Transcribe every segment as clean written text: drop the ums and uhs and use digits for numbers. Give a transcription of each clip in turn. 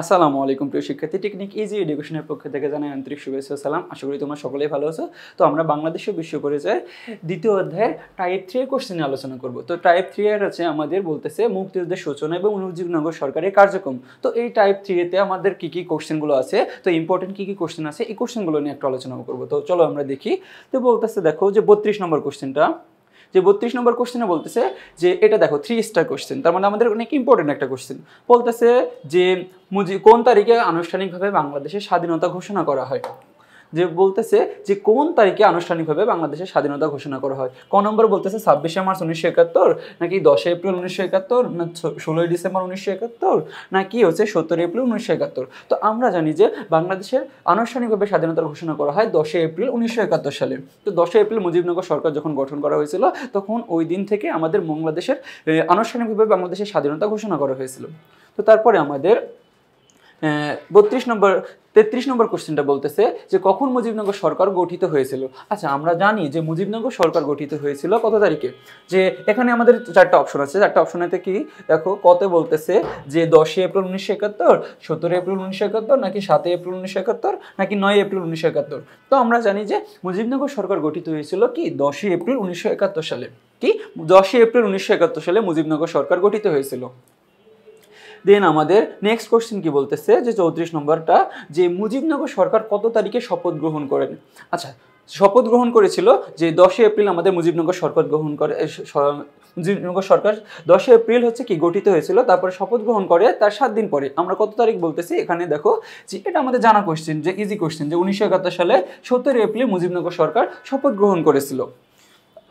আসসালামু আলাইকুম প্রিয় শিক্ষার্থী, টেকনিক ইজি এডুকেশনের পক্ষ থেকে জানাই আন্তরিক শুভেচ্ছা ও সালাম। আশা করি তোমরা সকলেই ভালো আছো। তো আমরা বাংলাদেশের বিশ্ব পরিচয়ের দ্বিতীয় অধ্যায়ের টাইপ 3 এর কোশ্চেন নিয়ে আলোচনা করব। তো টাইপ 3 এর হচ্ছে আমাদের বলতেছে মুক্তিযুদ্ধের সূচনা এবং মুজিবনগর সরকারের কার্যক্রম। তো এই টাইপ 3 এতে আমাদের কি কি কোশ্চেনগুলো আছে, তো ইম্পর্টেন্ট কি কি কোশ্চেন আছে, এই কোশ্চেনগুলো নিয়ে একটু আলোচনা করব। তো চলো আমরা দেখি। তো বলতেছে দেখো যে 32 নম্বর কোশ্চেনটা, যে 32 নম্বর কোশ্চেনে বলতেছে যে এটা দেখো 3 স্টার কোশ্চেন, তার মানে আমাদের অনেক ইম্পর্টেন্ট একটা কোশ্চেন। বলতেছে যে কোন তারিখে আনুষ্ঠানিকভাবে বাংলাদেশের স্বাধীনতা ঘোষণা করা হয়। যে বলতেছে যে কোন তারিখে আনুষ্ঠানিকভাবে বাংলাদেশের স্বাধীনতা ঘোষণা করা হয়। ক নম্বর বলতেছে 26শে মার্চ 1971, নাকি 10 এপ্রিল 1971, না 16ই ডিসেম্বর 1971, নাকি হচ্ছে 17 এপ্রিল 1971। তো আমরা জানি যে বাংলাদেশের আনুষ্ঠানিকভাবে স্বাধীনতা ঘোষণা করা হয় 10 এপ্রিল 1971 সালে। তো 10 এপ্রিল মুজিবনগর সরকার যখন গঠন করা হয়েছিল, তখন ওই দিন থেকে আমাদের বাংলাদেশের আনুষ্ঠানিকভাবে বাংলাদেশের স্বাধীনতা ঘোষণা করা হয়েছিল। তো তারপরে আমাদের 33 নম্বর কোশ্চেনটা বলতেছে যে কখন মুজিবনগর সরকার গঠিত হয়েছিল। আচ্ছা, আমরা জানি যে মুজিবনগর সরকার গঠিত হয়েছিল কত তারিখে। যে এখানে আমাদের চারটা অপশন আছে, চারটা অপশনেতে কি দেখো কত বলতেছে যে 10 এপ্রিল 1971, 17 এপ্রিল 1971, নাকি 7 এপ্রিল 1971, নাকি 9 এপ্রিল 1971। তো আমরা জানি যে মুজিবনগর সরকার গঠিত হয়েছিল কি 10 এপ্রিল 1971 সালে। কি 10 এপ্রিল 1971 সালে মুজিবনগর সরকার গঠিত হয়েছিল। দেন আমাদের নেক্সট কোশ্চেন কি বলতেছে যে 34 নম্বরটা, যে মুজিবনগর সরকার কত তারিখে শপথ গ্রহণ করেন। আচ্ছা, শপথ গ্রহণ করেছিল যে 10 এপ্রিল আমাদের মুজিবনগর শপথ গ্রহণ করে। মুজিবনগর সরকার 10 এপ্রিল হচ্ছে কি গঠিত হয়েছিল, তারপরে শপথ গ্রহণ করে তার 7 দিন পরে। আমরা কত তারিখ বলতেছি এখানে দেখো, যে এটা আমাদের জানা কোশ্চেন, যে ইজি কোশ্চেন, যে 1971 সালে 17 এপ্রিল মুজিবনগর সরকার শপথ গ্রহণ করেছিল।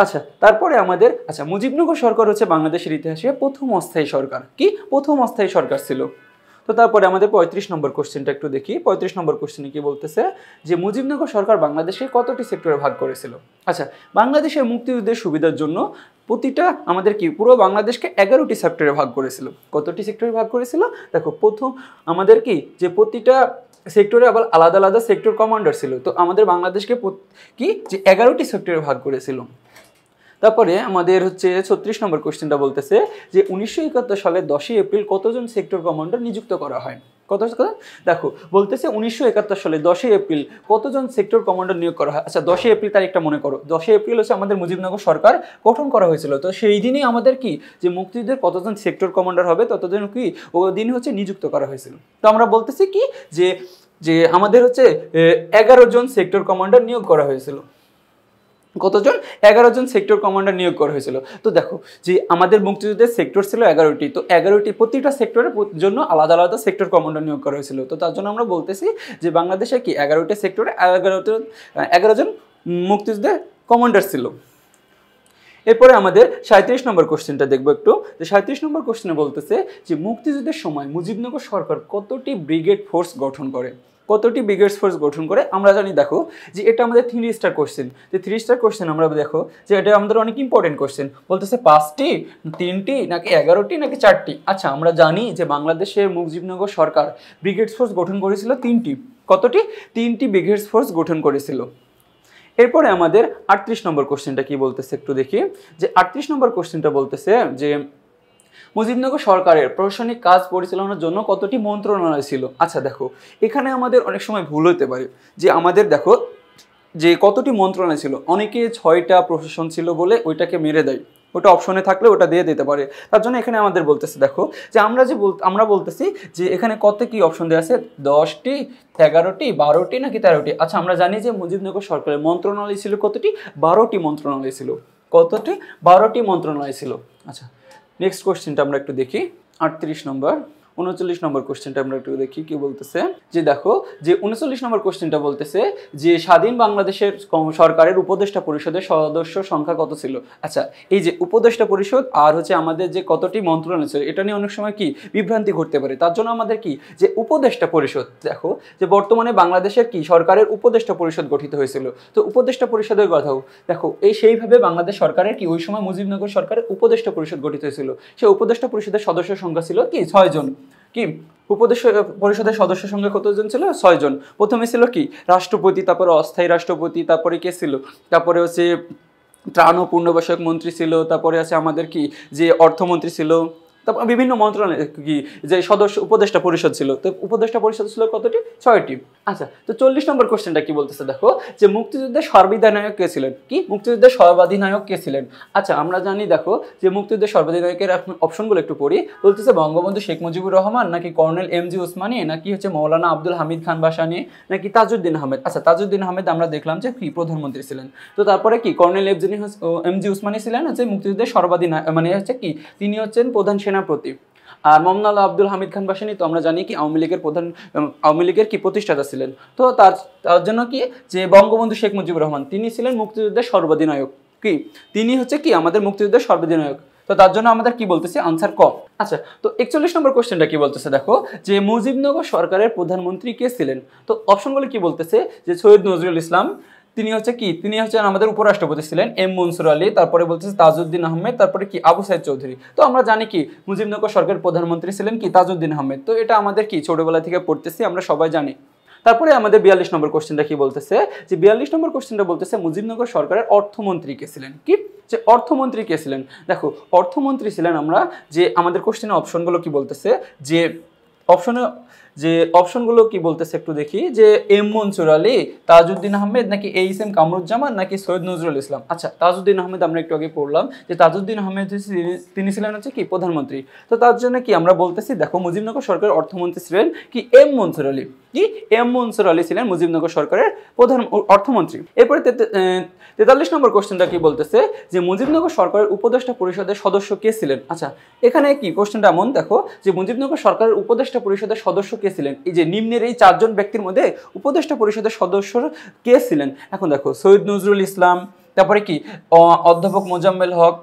আচ্ছা, তারপরে আমাদের মুজিবনগর সরকার হচ্ছে বাংলাদেশের ইতিহাসে প্রথম অস্থায়ী সরকার। কি প্রথম অস্থায়ী সরকার ছিল। তো তারপরে আমাদের 35 নম্বর কোশ্চেনটা একটু দেখি। 35 নম্বর কোশ্চেনে কি বলতেছে যে মুজিবনগর সরকার বাংলাদেশের কতটি সেক্টরে ভাগ করেছিল। আচ্ছা, বাংলাদেশের মুক্তিযুদ্ধের সুবিধার জন্য প্রতিটা আমাদের কি পুরো বাংলাদেশকে 11টি সেক্টরে ভাগ করেছিল। কতটি সেক্টরে ভাগ করেছিল দেখো, প্রথম আমাদের কি যে প্রতিটা সেক্টরে আবার আলাদা আলাদা সেক্টর কমান্ডার ছিল। তো আমাদের বাংলাদেশকে কি যে 11টি সেক্টরে ভাগ করেছিল। তারপরে আমাদের হচ্ছে 36 নম্বর কোশ্চেনটা বলতেছে যে 1971 সালের 10 এপ্রিল কতজন সেক্টর কমান্ডার নিযুক্ত করা হয়। কত দেখো বলতেছে 1971 সালে 10 এপ্রিল কতজন সেক্টর কমান্ডার নিয়োগ করা হয়। আচ্ছা, 10 এপ্রিল তারিখটা মনে করো। 10 এপ্রিল হচ্ছে আমাদের মুজিবনগর সরকার গঠন করা হয়েছিল। তো সেই দিনই আমাদের কি যে মুক্তিযুদ্ধের কতজন সেক্টর কমান্ডার হবে ততজন কি ওই দিন হচ্ছে নিযুক্ত করা হয়েছিল। তো আমরা বলতেছি কি যে যে আমাদের হচ্ছে 11 জন সেক্টর কমান্ডার নিয়োগ করা হয়েছিল। কতজন 11 জন সেক্টর কমান্ডার নিয়োগ করা হয়েছিল। তো দেখো যে আমাদের মুক্তিযুদ্ধের সেক্টর ছিল 11টি। তো 11টি প্রতিটা সেক্টরের জন্য আলাদা আলাদা সেক্টর কমান্ডার নিয়োগ করা হয়েছিল। তো তার জন্য আমরা বলতেছি যে বাংলাদেশে কি 11টি সেক্টরে 11 জন মুক্তিযুদ্ধের কমান্ডার ছিল। এরপরে আমাদের 37 নম্বর কোশ্চেনটা দেখবো একটু। যে 37 নম্বর কোশ্চেনে বলতেছে যে মুক্তিযুদ্ধের সময় মুজিবনগর সরকার কতটি ব্রিগেড ফোর্স গঠন করে। কতটি ব্রিগেড ফোর্স গঠন করে আমরা জানি দেখো যে এটা আমাদের 3 স্টার কোশ্চেন। যে 3 স্টার কোশ্চেন আমরা দেখো যে এটা আমাদের অনেক ইম্পর্টেন্ট কোশ্চেন। বলতেছে 5টি, 3টি, নাকি 11টি, নাকি 4টি। আচ্ছা, আমরা জানি যে বাংলাদেশের মুজিবনগর সরকার ব্রিগেড ফোর্স গঠন করেছিল 3টি। কতটি? 3টি ব্রিগেড ফোর্স গঠন করেছিল। এরপরে আমাদের 38 নম্বর কোশ্চেনটা কি বলতেছে একটু দেখি। যে 38 নম্বর কোশ্চেনটা বলতেছে যে মুজিবনগর সরকারের প্রশাসনিক কাজ পরিচালনার জন্য কতটি মন্ত্রণালয় ছিল। আচ্ছা দেখো, এখানে আমাদের অনেক সময় ভুল হতে পারে। যে আমাদের দেখো যে কতটি মন্ত্রণালয় ছিল, অনেকে 6টা প্রশাসন ছিল বলে ওইটাকে মেরে দেয়। ওটা অপশনে থাকলে ওটা দিয়ে দিতে পারে। তার জন্য এখানে আমাদের বলতেছে দেখো যে আমরা বলতেছি যে এখানে কত কি অপশন দেওয়া আছে, 10টি, 11টি, 12টি, নাকি 13টি। আচ্ছা, আমরা জানি যে মুজিবনগর সরকারের মন্ত্রণালয় ছিল কতটি, 12টি মন্ত্রণালয় ছিল। কতটি? 12টি মন্ত্রণালয় ছিল। আচ্ছা, নেক্সট কোশ্চেনটা আমরা একটু দেখি। 38 নম্বর 39 নম্বর কোশ্চেনটা আমরা একটু দেখি কি বলতেছে। যে দেখো যে 39 নম্বর কোশ্চেনটা বলতেছে যে স্বাধীন বাংলাদেশের সরকারের উপদেষ্টা পরিষদের সদস্য সংখ্যা কত ছিল। আচ্ছা, এই যে উপদেষ্টা পরিষদ আর হচ্ছে আমাদের যে কতটি মন্ত্রণালয় ছিল, এটা নিয়ে অনেক সময় কি বিভ্রান্তি ঘটতে পারে। তার জন্য আমাদের কি যে উপদেষ্টা পরিষদ, দেখো যে বর্তমানে বাংলাদেশের কি সরকারের উপদেষ্টা পরিষদ গঠিত হয়েছিল। তো উপদেষ্টা পরিষদের কথাও দেখো সেইভাবে বাংলাদেশ সরকারের কি ওই সময় মুজিবনগর সরকারের উপদেষ্টা পরিষদ গঠিত হয়েছিল। সেই উপদেষ্টা পরিষদের সদস্য সংখ্যা ছিল কি 6 জন। কি উপদেষ্টা পরিষদের সদস্য সংখ্যা কতজন ছিল? 6 জন। প্রথমে ছিল কি রাষ্ট্রপতি, তারপরে অস্থায়ী রাষ্ট্রপতি, তারপরে কে ছিল, তারপরে হচ্ছে ত্রাণ ও পুনর্বাসক মন্ত্রী ছিল, তারপরে আছে আমাদের কি যে অর্থমন্ত্রী ছিল, তারপর বিভিন্ন মন্ত্রণালয় কি যে সদস্য উপদেষ্টা পরিষদ ছিল, তো উপদেষ্টা পরিষদ ছিল কতটি? 6টি। আচ্ছা, তো 40 নম্বর কোশ্চেনটা কি বলতেছে দেখো, যে মুক্তিযুদ্ধের সর্বাধিনায়ক কে ছিলেন? কি মুক্তিযুদ্ধের সর্বাধিনায়ক কে ছিলেন? আচ্ছা, আমরা জানি দেখো যে মুক্তিযুদ্ধের সর্বাধিনায়কের অপশনগুলো একটু পড়ি। বলতেছে বঙ্গবন্ধু শেখ মুজিবুর রহমান, নাকি কর্নেল এমজি ওসমানী, নাকি হচ্ছে মৌলানা আব্দুল হামিদ খান ভাসানী, নাকি তাজউদ্দিন আহমেদ। আচ্ছা, তাজউদ্দিন আহমেদ আমরা দেখলাম যে কি প্রধানমন্ত্রী ছিলেন। তো তারপরে কি কর্নেল এমজি ওসমানী ছিলেন হচ্ছে মুক্তিযুদ্ধের সর্বাধিনায়ক, মানে হচ্ছে কি তিনি হচ্ছেন প্রধান সেনাপতি। আর মৌলানা আব্দুল হামিদ খান ভাসানী তো আমরা জানি কি আওয়ামী লীগের কি প্রতিষ্ঠাতা ছিলেন। তো তার জন্য কি যে বঙ্গবন্ধু শেখ মুজিবুর রহমান তিনি ছিলেন মুক্তিযুদ্ধের সর্বাধিনায়ক, কি তিনি হচ্ছে কি আমাদের মুক্তিযুদ্ধের সর্বাধিনায়ক। তো তার জন্য আমাদের কি বলতেছে আনসার ক। আচ্ছা, তো 41 নম্বর কোশ্চেনটা কি বলতেছে দেখো, যে মুজিবনগর সরকারের প্রধানমন্ত্রী কে ছিলেন? তো অপশনগুলো কি বলতেছে, যে সৈয়দ নজরুল ইসলাম, তিনি হচ্ছেন আমাদের উপরাষ্ট্রপতি ছিলেন এম মনসুর আলী, তারপরে বলতেছে তাজউদ্দিন আহমেদ, তারপরে কি আবু সাইদ চৌধুরী। তো আমরা জানি কি মুজিবনগর সরকারের প্রধানমন্ত্রী ছিলেন কি তাজউদ্দিন আহমেদ। তো এটা আমাদের কি ছোটবেলা থেকে পড়তেছি, আমরা সবাই জানি। তারপরে আমাদের 42 নম্বর কোশ্চেনটা কি বলতেছে, যে 42 নম্বর কোশ্চেনটা বলতেছে মুজিবনগর সরকারের অর্থমন্ত্রী কে ছিলেন? কি যে অর্থমন্ত্রী কে ছিলেন? দেখো অর্থমন্ত্রী ছিলেন, আমরা যে আমাদের কোশ্চেনের অপশনগুলো কি বলতেছে, যে অপশনগুলো কি বলতেছে একটু দেখি, যে এম মনসুর আলী, তাজউদ্দিন আহমেদ, নাকি এইচ এম কামরুজ্জামান, নাকি সৈয়দ নজরুল ইসলাম। আচ্ছা, তাজউদ্দিন আহমেদ আমরা একটু আগে পড়লাম যে তাজউদ্দিন আহমেদ তিনি ছিলেন হচ্ছে কি প্রধানমন্ত্রী। তো তার জন্য কি আমরা বলতেছি দেখো মুজিবনগর সরকারের অর্থমন্ত্রী ছিলেন কি এম মনসুর আলী। কি এম মনসুর আলী ছিলেন মুজিবনগর সরকারের প্রধান অর্থমন্ত্রী। এরপরে 43 নম্বর কোশ্চেনটা কি বলতেছে, যে মুজিবনগর সরকারের উপদেষ্টা পরিষদের সদস্য কে ছিলেন? আচ্ছা, এখানে কি কোশ্চেনটা এমন দেখো, যে মুজিবনগর সরকারের উপদেষ্টা পরিষদের সদস্য কে ছিলেন? এই যে নিম্নের এই 4 জন ব্যক্তির মধ্যে উপদেষ্টা পরিষদের সদস্য কে ছিলেন? এখন দেখো সৈয়দ নজরুল ইসলাম, তারপরে কি অধ্যাপক মোজাম্মেল হক,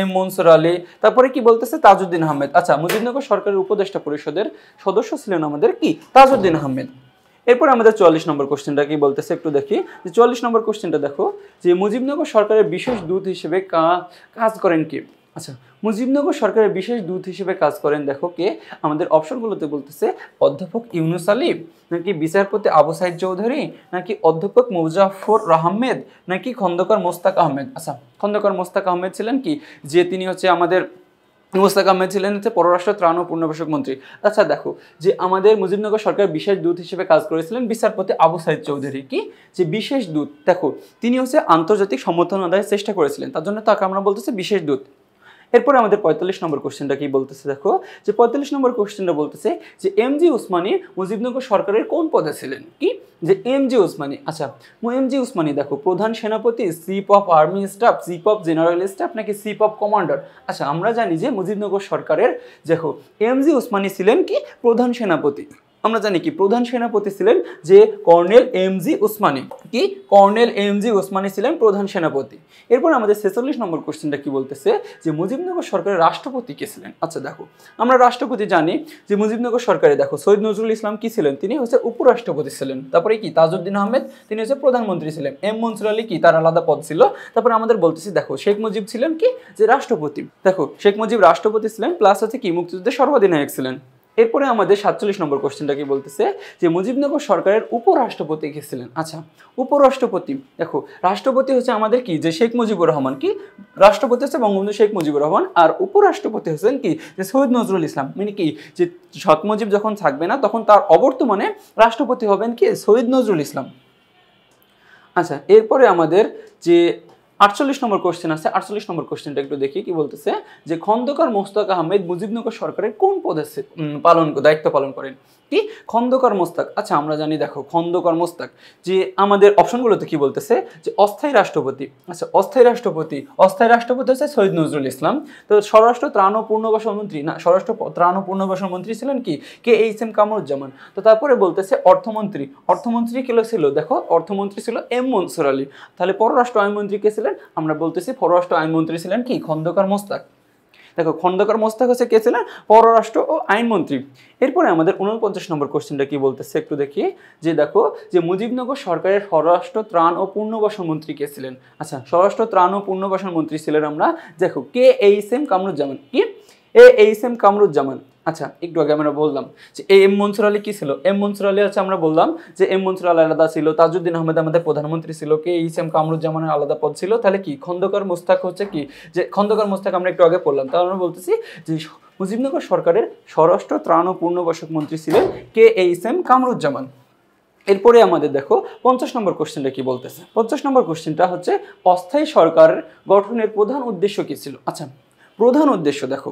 এম মনসুর আলী, তারপরে কি বলতেছে তাজউদ্দিন আহমেদ। আচ্ছা, মুজিবনগর সরকারের উপদেষ্টা পরিষদের সদস্য ছিলেন আমাদের কি তাজউদ্দিন আহমেদ। এরপর আমাদের 44 নম্বর কোশ্চেনটা কি বলতেছে একটু দেখি, যে 44 নম্বর কোশ্চেনটা দেখো, যে মুজিবনগর সরকারের বিশেষ দূত হিসেবে কাজ করেন কে? আচ্ছা, মুজিবনগর সরকারের বিশেষ দূত হিসেবে কাজ করেন দেখো কে, আমাদের অপশনগুলোতে বলতেছে অধ্যাপক ইউনুস আলী, নাকি বিচারপতি আবু সাইদ চৌধুরী, নাকি অধ্যাপক মুজাফফর আহমেদ, নাকি খন্দকার মোস্তাক আহমেদ। আচ্ছা, খন্দকার মোস্তাক আহমেদ ছিলেন কি যে তিনি হচ্ছে আমাদের মোস্তাক আহমেদ ছিলেন হচ্ছে পররাষ্ট্র ত্রাণ ও পুনর্বাসক মন্ত্রী। আচ্ছা, দেখো যে আমাদের মুজিবনগর সরকার বিশেষ দূত হিসেবে কাজ করেছিলেন বিচারপতি আবু সাইদ চৌধুরী। কি যে বিশেষ দূত, দেখো তিনি হচ্ছে আন্তর্জাতিক সমর্থন আদায়ের চেষ্টা করেছিলেন, তার জন্য তাকে আমরা বলতেছি বিশেষ দূত। এরপরে আমাদের 45 নম্বর কোশ্চেনটা কি বলতেছে দেখো, যে 45 নম্বর কোশ্চেনটা বলতেছে যে এমজি ওসমানী মুজিবনগর সরকারের কোন পদে ছিলেন? কি যে এমজি ওসমানী। আচ্ছা, এমজি ওসমানী দেখো প্রধান সেনাপতি, chief of army staff, chief of general staff, নাকি চিফ অফ কমান্ডার। আচ্ছা, আমরা জানি যে মুজিবনগর সরকারের দেখো এমজি ওসমানী ছিলেন কি প্রধান সেনাপতি। আমরা জানি কি প্রধান সেনাপতি ছিলেন যে কর্নেল এমজি ওসমানী। কি কর্নেল এমজি ওসমানী ছিলেন প্রধান সেনাপতি। এরপর আমাদের 46 নম্বর কোশ্চেনটা কি বলতেছে, যে মুজিবনগর সরকারের রাষ্ট্রপতি কে ছিলেন? আচ্ছা, দেখো আমরা রাষ্ট্রপতি জানি যে মুজিবনগর সরকারে দেখো সৈয়দ নজরুল ইসলাম কি ছিলেন, তিনি হচ্ছে উপরাষ্ট্রপতি ছিলেন। তারপরে কি তাজউদ্দিন আহমেদ, তিনি হচ্ছে প্রধানমন্ত্রী ছিলেন। এম মনসুর আলী কি তার আলাদা পদ ছিল। তারপরে আমাদের বলতেছি দেখো শেখ মুজিব ছিলেন কি যে রাষ্ট্রপতি। দেখো শেখ মুজিব রাষ্ট্রপতি ছিলেন, প্লাস হচ্ছে কি মুক্তিযুদ্ধের সর্বাধিনায়ক ছিলেন। এরপরে আমাদের 47 নম্বর কোশ্চেনটা কি বলতেছে, যে মুজিবনগর সরকারের উপরাষ্ট্রপতি কে ছিলেন? আচ্ছা, উপরাষ্ট্রপতি দেখো রাষ্ট্রপতি হচ্ছে আমাদের কি যে শেখ মুজিবুর রহমান। কি রাষ্ট্রপতি হচ্ছে বঙ্গবন্ধু শেখ মুজিবুর রহমান, আর উপরাষ্ট্রপতি হচ্ছেন কি যে সৈয়দ নজরুল ইসলাম। মানে কি যে শেখ মুজিব যখন থাকবে না তখন তার অবর্তমানে রাষ্ট্রপতি হবেন কি সৈয়দ নজরুল ইসলাম। আচ্ছা, এরপরে আমাদের যে 48 নম্বর কোশ্চেন আছে, 48 নম্বর কোশ্চেনটা একটু দেখি কি বলতেছে, যে খন্দকার মোস্তাক আহমেদ মুজিবনগর সরকারের কোন পদে দায়িত্ব পালন করেন? কি খন্দকার মোস্তাক। আচ্ছা, আমরা জানি দেখো খন্দকার মোস্তাক যে আমাদের অপশনগুলোতে কি বলতেছে, যে অস্থায়ী রাষ্ট্রপতি। আচ্ছা, অস্থায়ী রাষ্ট্রপতি হচ্ছে সৈয়দ নজরুল ইসলাম। তো স্বরাষ্ট্র ত্রাণ ও পুনর্বাসন মন্ত্রী না, স্বরাষ্ট্র ত্রাণ ও পুনর্বাসন মন্ত্রী ছিলেন কি এইচ এম কামরুজ্জামান। তো তারপরে বলতেছে অর্থমন্ত্রী কে ছিল, দেখো অর্থমন্ত্রী ছিল এম মনসুর আলী। তাহলে পররাষ্ট্র আইনমন্ত্রী কে ছিলেন? আমরা বলতেছি পররাষ্ট্র আইনমন্ত্রী ছিলেন কি খন্দকার মোস্তাক। দেখো খন্দকার মোস্তাক হচ্ছে কে ছিলেন? পররাষ্ট্র ও আইনমন্ত্রী। এরপরে আমাদের 49 নম্বর কোশ্চেনটা কি বলতেছে একটু দেখি, যে দেখো যে মুজিবনগর সরকারের স্বরাষ্ট্র ত্রাণ ও পুনর্বাসন মন্ত্রী কে ছিলেন? আচ্ছা, স্বরাষ্ট্র ত্রাণ ও পুনর্বাসন মন্ত্রী ছিলেন আমরা দেখো এইচ এম কামরুজ্জামান। কি এইচ এম কামরুজ্জামান। আচ্ছা, একটু আগে আমরা বললাম যে এম মনসুর আলী কি ছিল, এম মনসুর আলী হচ্ছে আমরা বললাম যে এম মনসুর আলী আলাদা ছিল, তাজউদ্দিন আহমেদ আমাদের প্রধানমন্ত্রী ছিল, কে এইচ এম কামরুজ্জামানের আলাদা পদ ছিল। তাহলে কি খন্দকার মোস্তাক হচ্ছে কি, যে খন্দকার মোস্তাক আমরা একটু আগে পড়লাম, তাহলে আমরা বলতেছি যে মুজিবনগর সরকারের স্বরাষ্ট্র ত্রাণ ও পুনর্বাসক মন্ত্রী ছিলেন কে এইচ এম কামরুজ্জামান। এরপরে আমাদের দেখো 50 নম্বর কোশ্চেনটা কি বলতেছে। 50 নম্বর কোশ্চেনটা হচ্ছে অস্থায়ী সরকার গঠনের প্রধান উদ্দেশ্য কি ছিল। আচ্ছা, প্রধান উদ্দেশ্য দেখো,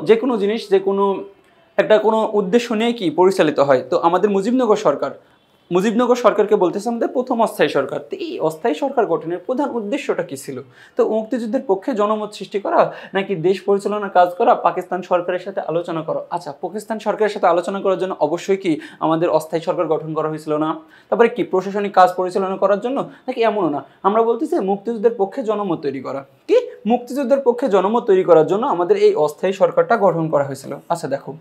যে কোনো জিনিস যে কোনো একটা কোনো উদ্দেশ্য নিয়ে কি পরিচালিত হয়। তো আমাদের মুজিবনগর সরকারকে বলতেছে আমাদের প্রথম অস্থায়ী সরকার। তো এই অস্থায়ী সরকার গঠনের প্রধান উদ্দেশ্যটা কি ছিল? তো মুক্তিযুদ্ধের পক্ষে জনমত সৃষ্টি করা, নাকি দেশ পরিচালনার কাজ করা, পাকিস্তান সরকারের সাথে আলোচনা করা। আচ্ছা, পাকিস্তান সরকারের সাথে আলোচনা করার জন্য অবশ্যই কি আমাদের অস্থায়ী সরকার গঠন করা হয়েছিল না? তারপরে কি প্রশাসনিক কাজ পরিচালনা করার জন্য, নাকি এমনও না, আমরা বলতেছি মুক্তিযুদ্ধের পক্ষে জনমত তৈরি করা। কি মুক্তিযুদ্ধের পক্ষে জনমত তৈরি করার জন্য আমাদের এই অস্থায়ী সরকারটা গঠন করা হয়েছিল। আচ্ছা দেখো,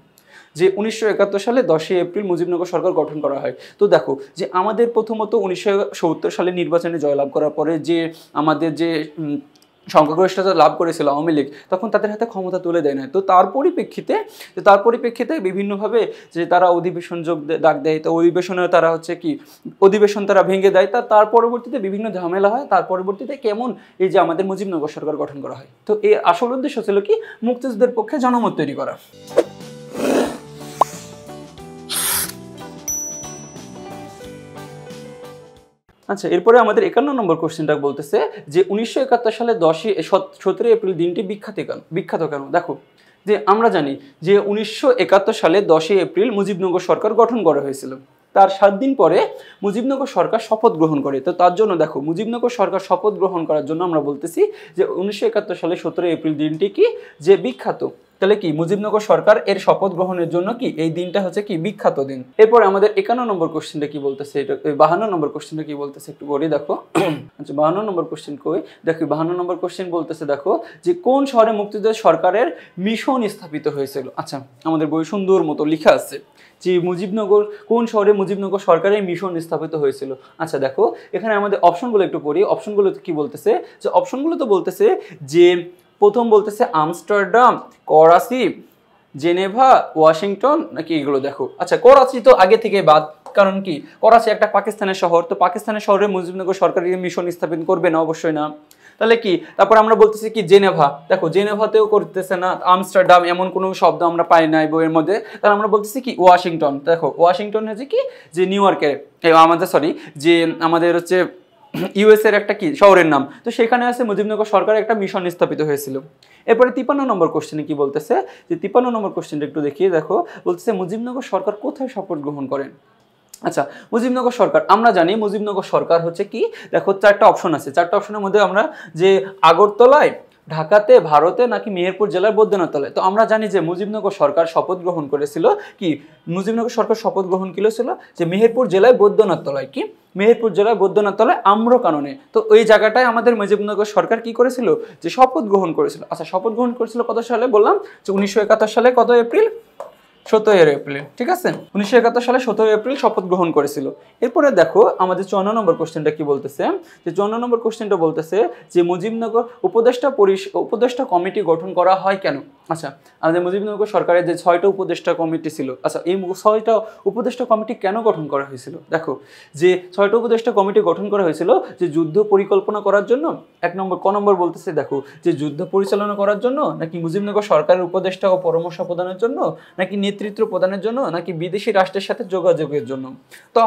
যে 1971 সালে 10ই এপ্রিল মুজিবনগর সরকার গঠন করা হয়। তো দেখো যে আমাদের প্রথমত 1970 সালে নির্বাচনে জয়লাভ করার পরে যে আমাদের যে সংখ্যাগরিষ্ঠতা লাভ করেছিল আওয়ামী লীগ, তখন তাদের হাতে ক্ষমতা তুলে দেয় না। তো তার পরিপ্রেক্ষিতে বিভিন্নভাবে যে তারা অধিবেশন ডাক দেয়, তো অধিবেশনে তারা হচ্ছে কি অধিবেশন তারা ভেঙে দেয়, তার পরবর্তীতে বিভিন্ন ঝামেলা হয়, তার পরবর্তীতে কেমন এই যে আমাদের মুজিবনগর সরকার গঠন করা হয়। তো এর আসল উদ্দেশ্য ছিল কি মুক্তিযুদ্ধের পক্ষে জনমত তৈরি করা। আচ্ছা, এরপরে আমাদের 51 নম্বর কোশ্চেনটা বলতেছে যে 1971 সালে 17 এপ্রিল দিনটি বিখ্যাত কেন। দেখো যে আমরা জানি যে 1971 সালে 10ই এপ্রিল মুজিবনগর সরকার গঠন করা হয়েছিল। তার 7 দিন পরে মুজিবনগর সরকার শপথ গ্রহণ করে। তো তার জন্য দেখো মুজিবনগর সরকার শপথ গ্রহণ করার জন্য আমরা বলতেছি যে 1971 সালে 17 এপ্রিল দিনটি কি যে বিখ্যাত। তাহলে কি মুজিবনগর সরকার এর শপথ গ্রহণের জন্য কি এই দিনটা হচ্ছে কি বিখ্যাত দিন। এরপর আমাদের 51 নম্বর কোশ্চেনটা কি বলতেছে, এটা 52 নম্বর কোশ্চেনটা কি বলতেছে একটু পড়ি দেখো। আচ্ছা, 52 নম্বর কোশ্চেন কই দেখো, 52 নম্বর কোশ্চেন বলতেছে দেখো যে কোন শহরে মুক্তিযুদ্ধ সরকারের মিশন স্থাপিত হয়েছিল। আচ্ছা, আমাদের বই সুন্দর মতো লেখা আছে যে কোন শহরে মুজিবনগর সরকারের মিশন স্থাপিত হয়েছিল। আচ্ছা দেখো, এখানে আমাদের অপশনগুলো একটু পড়ি। অপশনগুলো কি বলতেছে, যে অপশনগুলো তো বলতেছে যে প্রথম বলতেছে আমস্টারডাম, করাচি, জেনেভা, ওয়াশিংটন, নাকি এগুলো দেখো। আচ্ছা, করাচি তো আগে থেকে বাদ, কারণ কি করাচি একটা পাকিস্তানের শহর, তো পাকিস্তানের শহরে মুজিবনগর সরকারের মিশন স্থাপন করবে না, অবশ্যই না। তাহলে কি তারপর আমরা বলতেছি কি জেনেভা, দেখো জেনেভাতেও করতেছে না, আমস্টারডাম এমন কোনো শব্দ আমরা পাই নাই বইয়ের মধ্যে। তাহলে আমরা বলতেছি কি ওয়াশিংটন, দেখো ওয়াশিংটন হচ্ছে কি যে নিউ ইয়র্কের আমাদের হচ্ছে ইউএস এর একটা কি শহরের নাম, তো সেখানে আছে মুজিবনগর সরকারের একটা মিশন স্থাপিত হয়েছিল। এরপরে 53 নম্বর কোশ্চেনে কি বলতেছে, যে 53 নম্বর কোশ্চেনটা একটু দেখিয়ে দেখো, বলতেছে মুজিবনগর সরকার কোথায় শপথ গ্রহণ করেন। আচ্ছা, মুজিবনগর সরকার আমরা জানি মুজিবনগর সরকার হচ্ছে কি, দেখো 4টা অপশন আছে, 4টা অপশনের মধ্যে আমরা যে আগরতলায়, ঢাকাতে, ভারতে, নাকি মেহেরপুর জেলার বৈদ্যনাথ তলায়। তো আমরা জানি যে মুজিবনগর সরকার শপথ গ্রহণ করেছিল কি, মুজিবনগর সরকার শপথ গ্রহণ করেছিল যে মেহেরপুর জেলায় বৈদ্যনাথ তলায়, কি মেহেরপুর জেলায় বৈদ্যনাথ তলায় আম্রকাননে। তো ওই জায়গাটায় আমাদের মুজিবনগর সরকার কি করেছিল, যে শপথ গ্রহণ করেছিল। আচ্ছা, শপথ গ্রহণ করেছিল কত সালে বললাম, যে 1971 সালে কত এপ্রিল, 17 এপ্রিল, ঠিক আছে 1971 সালে 17 এপ্রিল শপথ গ্রহণ করেছিল। এরপরে দেখো আমাদের 54 নম্বর কোশ্চেনটা কি বলতেছে, যে 54 নম্বর কোশ্চেনটা বলতেছে যে মুজিবনগর উপদেষ্টা কমিটি গঠন করা হয় কেন। আচ্ছা, আমাদের মুজিবনগর সরকারের যে 6টা উপদেষ্টা কমিটি ছিল, আচ্ছা এই 6টা উপদেষ্টা কমিটি কেন গঠন করা হয়েছিল। দেখো যে 6টা উপদেষ্টা কমিটি গঠন করা হয়েছিল যে যুদ্ধ পরিকল্পনা করার জন্য, ক নম্বর বলতেছে দেখো যে যুদ্ধ পরিচালনা করার জন্য, নাকি মুজিবনগর সরকারের উপদেষ্টা ও পরামর্শ প্রদানের জন্য, নাকি নেতৃত্ব প্রদানের জন্য, নাকি বিদেশি রাষ্ট্রের সাথে যোগাযোগের জন্য। তো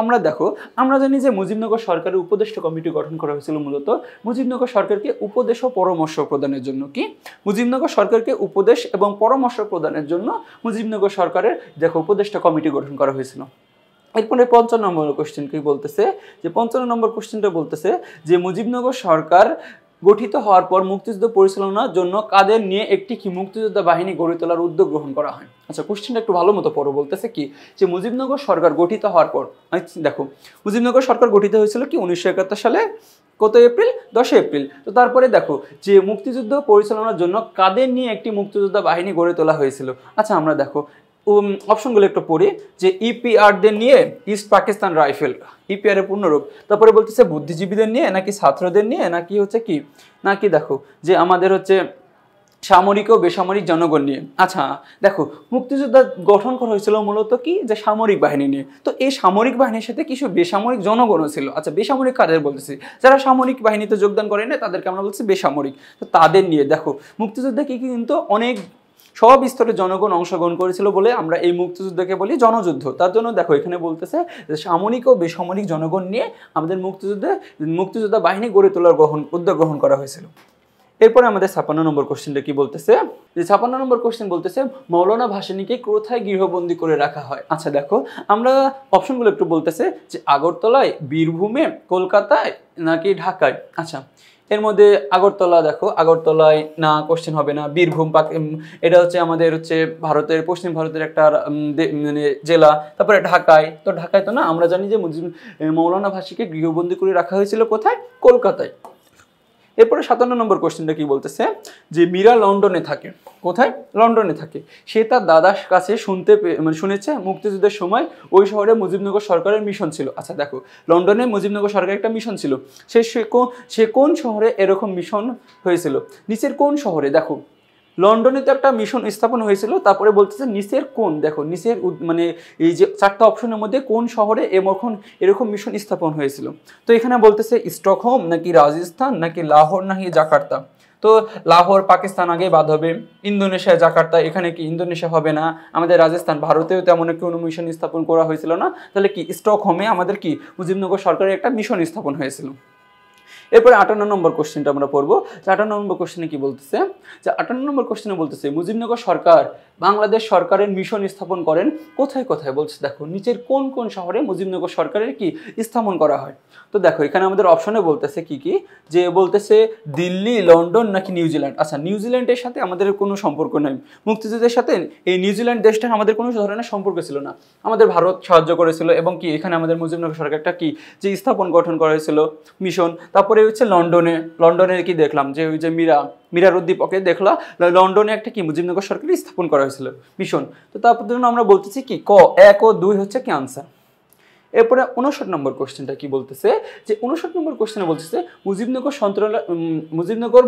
আমরা জানি যে মুজিবনগর সরকারের উপদেষ্টা কমিটি গঠন করা হয়েছিল মূলত মুজিবনগর সরকারকে উপদেশ ও পরামর্শ প্রদানের জন্য। কি মুজিবনগর সরকারকে উপদেশ এবং পরামর্শ প্রদানের জন্য মুজিবনগর সরকারের দেখো উপদেষ্টা কমিটি গঠন করা হয়েছিল। এরপরে 55 নম্বর কোশ্চেন কি বলতেছে, যে 55 নম্বর কোশ্চেনটা বলতেছে যে মুজিবনগর সরকার গঠিত হওয়ার পর মুক্তিযুদ্ধ পরিচালনার জন্য কাদের নিয়ে একটি কি মুক্তিযোদ্ধা বাহিনী গড়ে তোলার উদ্যোগ গ্রহণ করা হয়। আচ্ছা, কোশ্চেনটা একটু ভালো মতো পড়ো। বলতেছে কি যে মুজিবনগর সরকার গঠিত হওয়ার পর, দেখো মুজিবনগর সরকার গঠিত হয়েছিল কি 1971 সালে কত এপ্রিল, 10 এপ্রিল। তো তারপরে দেখো যে মুক্তিযুদ্ধ পরিচালনার জন্য কাদের নিয়ে একটি মুক্তিযোদ্ধা বাহিনী গড়ে তোলা হয়েছিল। আচ্ছা, আমরা দেখো অপশনগুলো একটু পড়ি, যে ইপিআরদের নিয়ে, ইস্ট পাকিস্তান রাইফেল, ইপিআর এর পূর্ণরূপ। তারপরে বলতেছে বুদ্ধিজীবীদের নিয়ে, নাকি ছাত্রদের নিয়ে, নাকি হচ্ছে কি, নাকি দেখো যে আমাদের হচ্ছে সামরিক ও বেসামরিক জনগণ নিয়ে। আচ্ছা দেখো, মুক্তিযোদ্ধা গঠন করা হয়েছিল মূলত কি, যে সামরিক বাহিনী নিয়ে। তো এই সামরিক বাহিনীর সাথে কিছু বেসামরিক জনগণও ছিল। আচ্ছা বেসামরিক কাদের বলতেছি, যারা সামরিক বাহিনীতে যোগদান করে না তাদেরকে আমরা বলছি বেসামরিক। তো তাদের নিয়ে দেখো, মুক্তিযোদ্ধা কি কিন্তু অনেক সব স্তরের জনগণ অংশগ্রহণ করেছিল বলে আমরা এই মুক্তিযুদ্ধকে বলি জনযুদ্ধ। তার জন্য দেখো এখানে বলতেছে যে সামরিক ও বেসামরিক জনগণ নিয়ে আমাদের মুক্তিযোদ্ধা বাহিনী গড়ে তোলার উদ্যোগ গ্রহণ করা হয়েছিল। এরপরে আমাদের 56 নম্বর কোশ্চেনটা কি বলতেছে, যে 56 নম্বর কোশ্চেন বলতেছে মৌলানা ভাসানীকে কোথায় গৃহবন্দী করে রাখা হয়। আচ্ছা দেখো, আমরা অপশনগুলো একটু বলতেছে যে আগরতলায়, বীরভূমে, কলকাতায় নাকি ঢাকায়। আচ্ছা এর মধ্যে আগরতলা, দেখো আগরতলায় না, কোশ্চেন হবে না। বীরভূম এটা হচ্ছে আমাদের হচ্ছে ভারতের, পশ্চিম ভারতের একটা মানে জেলা। তারপরে ঢাকায়, তো ঢাকায় তো না, আমরা জানি যে মৌলানা ভাসানীকে গৃহবন্দী করে রাখা হয়েছিল কোথায়, কলকাতায়। এরপরে 57 নম্বর কোশ্চেনটা কি বলতেছে, যে মীরা লন্ডনে থাকে। কোথায়, লন্ডনে থাকে। সে তার দাদার কাছে শুনেছে মুক্তিযুদ্ধের সময় ওই শহরে মুজিবনগর সরকারের মিশন ছিল। আচ্ছা দেখো, লন্ডনে মুজিবনগর সরকারের একটা মিশন ছিল। সে কোন শহরে এরকম মিশন হয়েছিল, নিচের কোন শহরে। দেখো লন্ডনে তো একটা মিশন স্থাপন হয়েছিল, তারপরে বলতেছে নিচের কোন, দেখো নিচের মানে এই যে 4টা অপশনের মধ্যে কোন শহরে এরকম মিশন স্থাপন হয়েছিল। তো এখানে বলতেছে স্টকহোম নাকি রাজস্থান নাকি লাহোর নাকি জাকার্তা। তো লাহোর পাকিস্তান আগে বাদ হবে, ইন্দোনেশিয়া জাকার্তা, এখানে কি ইন্দোনেশিয়া হবে না, আমাদের রাজস্থান, ভারতেও তেমন কোনো মিশন স্থাপন করা হয়েছিল না, তাহলে কি স্টকহোমে আমাদের কি মুজিবনগর সরকারের একটা মিশন স্থাপন হয়েছিল। এরপরে 58 নম্বর কোশ্চেনটা আমরা পড়বো। 58 নম্বর কোশ্চেনে কি বলতেছে, যে 58 নম্বর কোশ্চেনে বলতেছে মুজিবনগর সরকার বাংলাদেশ সরকারের মিশন স্থাপন করেন কোথায় কোথায়। বলছে দেখো নিচের কোন কোন শহরে মুজিবনগর সরকারের কি স্থাপন করা হয়। তো দেখো এখানে আমাদের অপশনে বলতেছে কি কি, যে বলতেছে দিল্লি, লন্ডন নাকি নিউজিল্যান্ড। আচ্ছা নিউজিল্যান্ডের সাথে আমাদের কোনো সম্পর্ক নেই, মুক্তিযুদ্ধের সাথে এই নিউজিল্যান্ড দেশটার আমাদের কোনো ধরনের সম্পর্ক ছিল না। আমাদের ভারত সাহায্য করেছিল, এবং কি এখানে আমাদের মুজিবনগর সরকারটা কি যে গঠন করা হয়েছিল মিশন। তারপরে হচ্ছে লন্ডনের কি দেখলাম, যে ওই যে মীরার উদ্দীপকে দেখলাম লন্ডনে একটা কি মুজিবনগর সরকার স্থাপন করা হয়েছিল মিশন। তো তারপর জন্য আমরা বলতেছি কি ক, 1 ও 2 হচ্ছে কি আনসার। এরপরে 59 নম্বর কোশ্চেনটা কি বলতেছে, যে 59 নম্বর কোশ্চেনে বলতেছে মুজিবনগর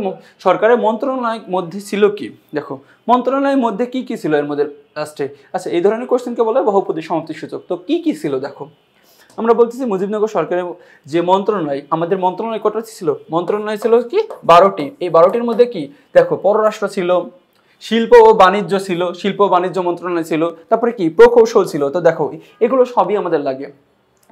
সরকারের মন্ত্রণালয়ের মধ্যে ছিল কি। দেখো মন্ত্রণালয়ের মধ্যে কি কি ছিল এর মধ্যে লাস্টে। আচ্ছা এই ধরনের কোশ্চেনকে বলা হয় বহুপদী সমাপ্তি সূচক। তো কি কি ছিল দেখো, আমরা বলতেছি মুজিবনগর সরকারের যে মন্ত্রণালয়, আমাদের মন্ত্রণালয় কটা ছিল, মন্ত্রণালয় ছিল কি 12টি। এই 12টির মধ্যে কি দেখো, পররাষ্ট্র ছিল, শিল্প ও বাণিজ্য ছিল, শিল্প ও বাণিজ্য মন্ত্রণালয় ছিল, তারপরে কি প্রকৌশল ছিল। তো দেখো এগুলো সবই আমাদের লাগে,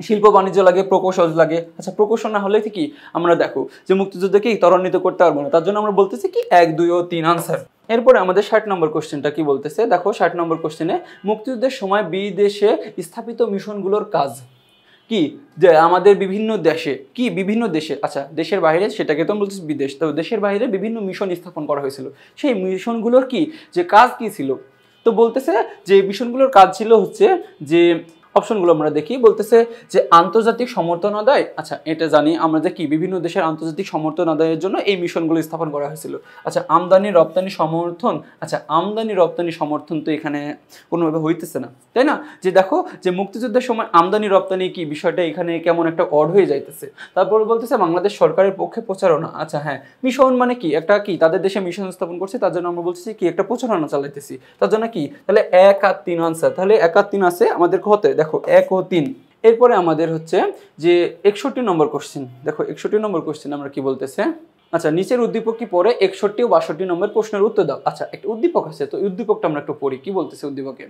শিল্প বাণিজ্য লাগে, প্রকৌশল লাগে। আচ্ছা প্রকৌশল না হলে কি আমরা দেখো যে মুক্তিযুদ্ধকে ত্বরান্বিত করতে পারবো না, তার জন্য আমরা বলতেছি কি 1, 2 ও 3 আনসার। এরপরে আমাদের 60 নম্বর কোশ্চেনটা কি বলতেছে, দেখো 60 নম্বর কোশ্চেনে মুক্তিযুদ্ধের সময় বিদেশে স্থাপিত মিশনগুলোর কাজ কি, যে আমাদের বিভিন্ন দেশে, আচ্ছা দেশের বাইরে সেটাকে তো বলছি বিদেশ, তো দেশের বাইরে বিভিন্ন মিশন স্থাপন করা হয়েছিল, সেই মিশনগুলোর কি যে কাজ কি ছিল। তো বলতেছে যে মিশনগুলোর কাজ ছিল হচ্ছে যে অপশনগুলো আমরা দেখি, বলতেছে যে আন্তর্জাতিক সমর্থন আদায়। আচ্ছা এটা জানি আমরা যে কি বিভিন্ন দেশের আন্তর্জাতিক সমর্থন আদায়ের জন্য এই মিশনগুলো স্থাপন করা হয়েছিল। আচ্ছা আমদানি রপ্তানি সমর্থন, আচ্ছা আমদানি রপ্তানি সমর্থন তো এখানে কোনোভাবে হইতেছে না, তাই না। যে দেখো যে মুক্তিযুদ্ধের সময় আমদানি রপ্তানি কি বিষয়টা এখানে কেমন একটা অড হয়ে যাইতেছে। তারপর বলতেছে বাংলাদেশ সরকারের পক্ষে প্রচারণা। আচ্ছা হ্যাঁ, মিশন মানে কি একটা কি তাদের দেশে মিশন স্থাপন করছে, তার জন্য আমরা বলতেছি কি একটা প্রচারণা চালাইতেছি, তার জন্য কি তাহলে 1 আর 3 আনসার। তাহলে 1 আর 3 আছে আমাদের হতে, দেখো 1 ও 3। এরপরে আমাদের হচ্ছে যে 61 নম্বর কোশ্চেন। দেখো 61 নম্বর কোশ্চেন আমরা কি বলতেছে, আচ্ছা নিচের উদ্দীপক কি পরে 61 ও 62 নম্বর প্রশ্নের উত্তর দাও। আচ্ছা একটা উদ্দীপক আছে, তো উদ্দীপকটা আমরা একটু পড়ি। কি বলতেছে উদ্দীপকে,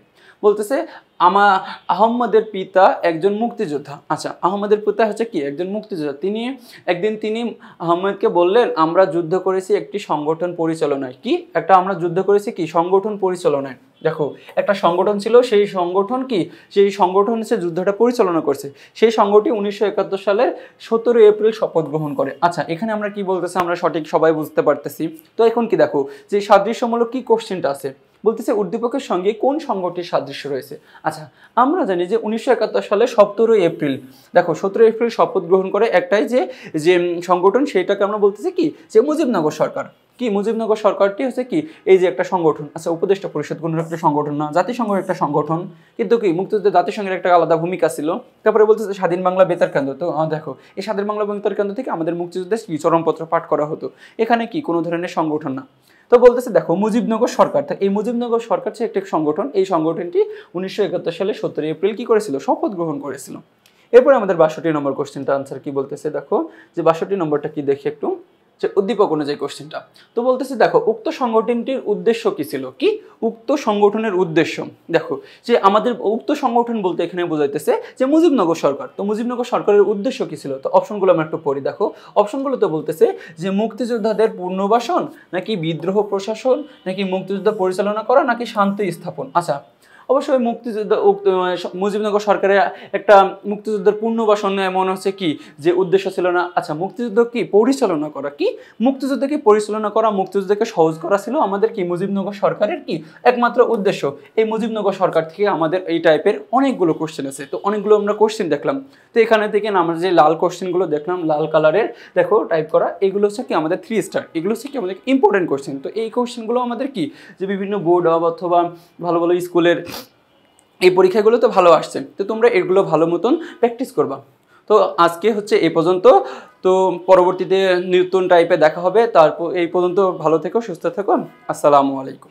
বলতেছে আহম্মদের পিতা একজন মুক্তিযোদ্ধা। আচ্ছা আহম্মদের পিতা হচ্ছে কি একজন মুক্তিযোদ্ধা। একদিন তিনি আহম্মদকে বললেন আমরা যুদ্ধ করেছি একটি সংগঠন পরিচালনায়। কি একটা আমরা যুদ্ধ করেছি কি সংগঠন পরিচালনায়। দেখো একটা সংগঠন ছিল, সেই সংগঠন হচ্ছে যুদ্ধটা পরিচালনা করছে। সেই সংগঠনটি 1971 সালের 17 এপ্রিল শপথ গ্রহণ করে। আচ্ছা এখানে আমরা কি বলতেছি আমরা সঠিক সবাই বুঝতে পারতেছি। তো এখন কি দেখো যে সাদৃশ্যমূলক কি কোশ্চেনটা আছে, বলতেছে উদ্দীপকের সঙ্গে কোন সংগঠনের সাদৃশ্য রয়েছে। আচ্ছা আমরা জানি যে 1971 সালে 17 এপ্রিল, দেখো 17 এপ্রিল শপথ গ্রহণ করে একটাই যে সংগঠন, সেইটাকে আমরা বলতেছি কি যে মুজিবনগর সরকার। কি মুজিবনগর সরকারটি হচ্ছে কি এই যে একটা সংগঠন। আচ্ছা উপদেষ্টা পরিষদ কোনো একটা সংগঠন না, জাতিসংঘের একটা সংগঠন, কিন্তু কি মুক্তিযুদ্ধে জাতিসংঘের একটা আলাদা ভূমিকা ছিল। তারপরে বলতেছে স্বাধীন বাংলা বেতার কেন্দ্র। তো দেখো এই স্বাধীন বাংলা বেতার কেন্দ্র থেকে আমাদের মুক্তিযুদ্ধের কি চরমপত্র পাঠ করা হতো, এখানে কি কোনো ধরনের সংগঠন না। তো বলতেছে দেখো মুজিবনগর সরকার, এই মুজিবনগর সরকার হচ্ছে একটি সংগঠন, এই সংগঠনটি 1971 সালে 17 এপ্রিল কি করেছিল, শপথ গ্রহণ করেছিল। এরপর আমাদের 62 নম্বর কোশ্চেনটা আনসার কি বলতেছে, দেখো যে 62 নম্বরটা কি দেখি একটু, যে উদ্দীপক অনুযায়ী কোশ্চেনটা। তো বলতেছে দেখো উক্ত সংগঠনটির উদ্দেশ্য কি ছিল, কি উক্ত সংগঠনের উদ্দেশ্য, দেখো যে আমাদের উক্ত সংগঠন বলতে এখানে বোঝাইতেছে যে মুজিবনগর সরকার। তো মুজিবনগর সরকারের উদ্দেশ্য কি ছিল, তো অপশনগুলো আমরা একটু পড়ি। দেখো অপশনগুলোতে বলতেছে যে মুক্তিযোদ্ধাদের পুনর্বাসন, নাকি বিদ্রোহ প্রশাসন, নাকি মুক্তিযুদ্ধ পরিচালনা করা, নাকি শান্তি স্থাপন। আচ্ছা অবশ্যই মুক্তিযুদ্ধ মুজিবনগর সরকারের একটা মুক্তিযুদ্ধের পুনর্বাসন মনে হচ্ছে কি যে উদ্দেশ্য ছিল না। আচ্ছা মুক্তিযুদ্ধ কি পরিচালনা করা, কি মুক্তিযুদ্ধকে পরিচালনা করা, মুক্তিযুদ্ধকে সহজ করা ছিল আমাদের কি মুজিবনগর সরকারের কি একমাত্র উদ্দেশ্য। এই মুজিবনগর সরকার থেকে আমাদের এই টাইপের অনেকগুলো কোশ্চেন আছে, তো অনেকগুলো আমরা কোশ্চেন দেখলাম। তো এখানে থেকে আমরা যে লাল কোশ্চেনগুলো দেখলাম, লাল কালারের দেখো টাইপ করা, এগুলো হচ্ছে কি আমাদের 3 স্টার, এগুলো হচ্ছে কি আমাদের ইম্পর্টেন্ট কোশ্চেন। তো এই কোশ্চেনগুলো আমাদের কি যে বিভিন্ন বোর্ড অথবা ভালো ভালো স্কুলের এই পরীক্ষাগুলো তো ভালো আসছে, তো তোমরা এগুলো ভালো মতন প্র্যাকটিস করবা। তো আজকে হচ্ছে এই পর্যন্ত, তো পরবর্তীতে নতুন টাইপে দেখা হবে। তারপর এই পর্যন্ত ভালো থেকো, সুস্থ থেকো, আসসালামু আলাইকুম।